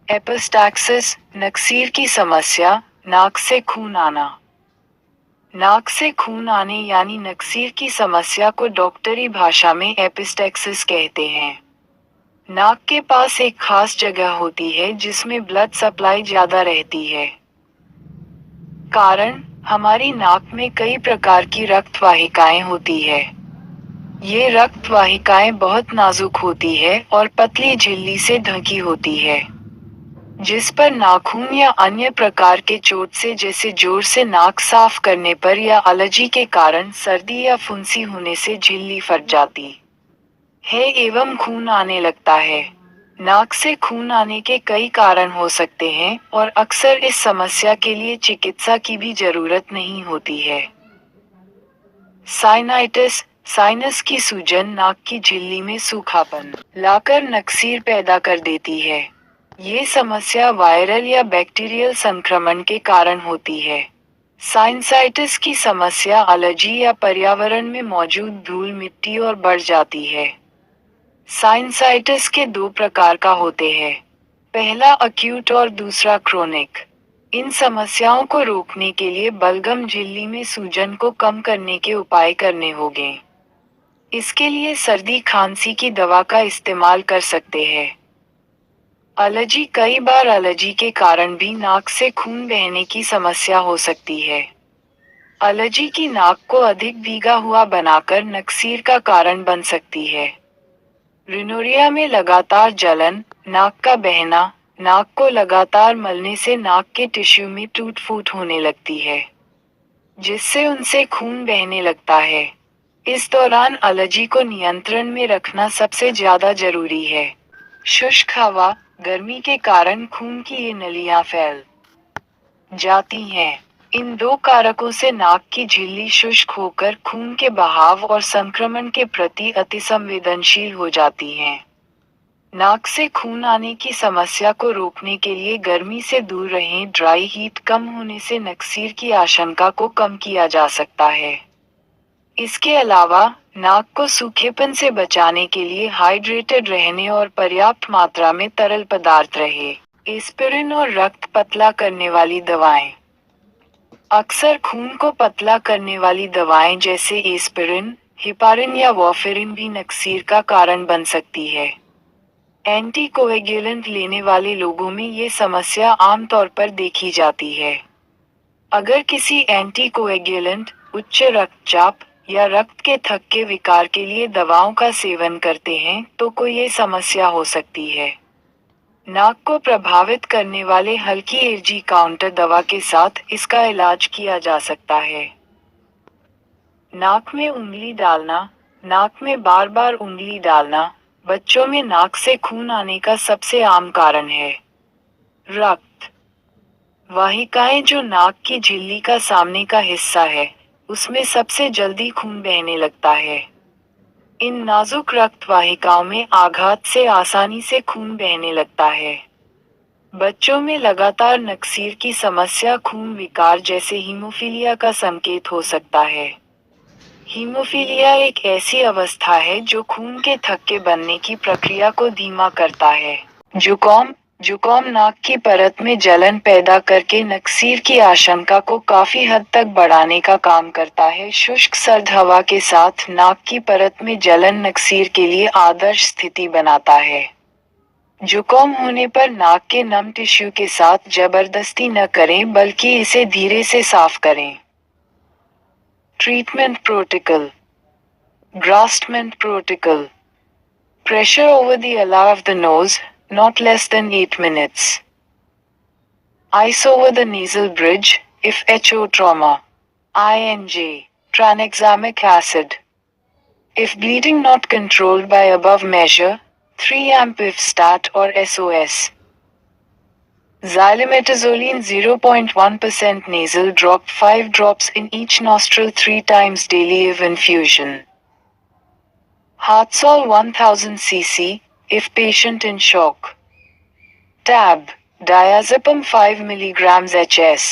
Epistaxis, नक्सीर की समस्या, नाक से खून आना। नाक से खून आने यानी नक्सीर की समस्या को डॉक्टरी भाषा में एपिस्टैक्सिस कहते हैं। नाक के पास एक खास जगह होती है जिसमें ब्लड सप्लाई ज्यादा रहती है। कारण, हमारी नाक में कई प्रकार की रक्त वाहिकाएं होती है। ये रक्त वाहिकाएं बहुत नाजुक होती है और पतली झिल्ली से ढकी होती है, जिस पर नाखून या अन्य प्रकार के चोट से जैसे जोर से नाक साफ करने पर या एलर्जी के कारण सर्दी या फुंसी होने से झिल्ली फट जाती है एवं खून आने लगता है। नाक से खून आने के कई कारण हो सकते हैं और अक्सर इस समस्या के लिए चिकित्सा की भी जरूरत नहीं होती है। साइनाइटिस, साइनस की सूजन नाक की झिल्ली में सूखापन लाकर नक्सीर पैदा कर देती है। ये समस्या वायरल या बैक्टीरियल संक्रमण के कारण होती है। साइनसाइटिस की समस्या एलर्जी या पर्यावरण में मौजूद धूल मिट्टी और बढ़ जाती है। साइनसाइटिस के दो प्रकार का होते हैं। पहला अक्यूट और दूसरा क्रोनिक। इन समस्याओं को रोकने के लिए बलगम झिल्ली में सूजन को कम करने के उपाय करने होंगे। इसके लिए सर्दी खांसी की दवा का इस्तेमाल कर सकते हैं। एलर्जी, कई बार एलर्जी के कारण भी नाक से खून बहने की समस्या हो सकती है। एलर्जी की नाक को अधिक भीगा हुआ बनाकर नक्सीर का कारण बन सकती है। रिनोरिया में लगातार जलन, नाक का बहना, नाक को लगातार मलने से नाक के टिश्यू में टूट फूट होने लगती है, जिससे उनसे खून बहने लगता है। इस दौरान एलर्जी को नियंत्रण में रखना सबसे ज्यादा जरूरी है। शुष्क हवा, गर्मी के कारण खून की ये नलियां फैल जाती हैं। इन दो कारकों से नाक की झिल्ली शुष्क होकर खून के बहाव और संक्रमण के प्रति अतिसंवेदनशील हो जाती हैं। नाक से खून आने की समस्या को रोकने के लिए गर्मी से दूर रहें। ड्राई हीट कम होने से नक्सीर की आशंका को कम किया जा सकता है। इसके अलावा, नाक को सूखेपन से बचाने के लिए हाइड्रेटेड रहने और पर्याप्त मात्रा में तरल पदार्थ रहे। एस्पिरिन और रक्त पतला करने वाली दवाएं। अक्सर खून को पतला करने वाली दवाएं जैसे एस्पिरिन, हिपारिन या वॉफेरिन भी नक्सीर का कारण बन सकती है। एंटीकोएगुलेंट लेने वाले लोगों में ये समस्या आमतौर पर देखी जाती है। अगर किसी एंटीकोएगुलेंट, उच्च रक्तचाप या रक्त के थक्के विकार के लिए दवाओं का सेवन करते हैं तो कोई ये समस्या हो सकती है। नाक को प्रभावित करने वाले हल्की एलर्जी काउंटर दवा के साथ इसका इलाज किया जा सकता है। नाक में उंगली डालना, नाक में बार बार उंगली डालना, बच्चों में नाक से खून आने का सबसे आम कारण है। रक्त वाहिकाएं, जो नाक की झिल्ली का सामने का हिस्सा है, उसमें सबसे जल्दी खून बहने लगता है। इन नाजुक रक्त वाहिकाओं में आघात से आसानी से खून बहने लगता है। बच्चों में लगातार नक्सीर की समस्या खून विकार जैसे हीमोफीलिया का संकेत हो सकता है। हीमोफीलिया एक ऐसी अवस्था है जो खून के थक्के बनने की प्रक्रिया को धीमा करता है। जुकाम नाक की परत में जलन पैदा करके नक्सीर की आशंका को काफी हद तक बढ़ाने का काम करता है। शुष्क सर्द हवा के साथ नाक की परत में जलन नक्सीर के लिए आदर्श स्थिति बनाता है। जुकाम होने पर नाक के नम टिश्यू के साथ जबरदस्ती न करें बल्कि इसे धीरे से साफ करें। Treatment protocol. ग्रास्टमेंट protocol. Pressure over the alveoli of the nose, not less than 8 minutes. Ice over the nasal bridge, if HO trauma. INJ. Tranexamic acid. If bleeding not controlled by above measure, 3 amp if stat or SOS. Xylometazoline 0.1% nasal drop, 5 drops in each nostril 3 times daily if infusion. Hartsol 1000 cc, if patient in shock. Tab. Diazepam 5 mg HS.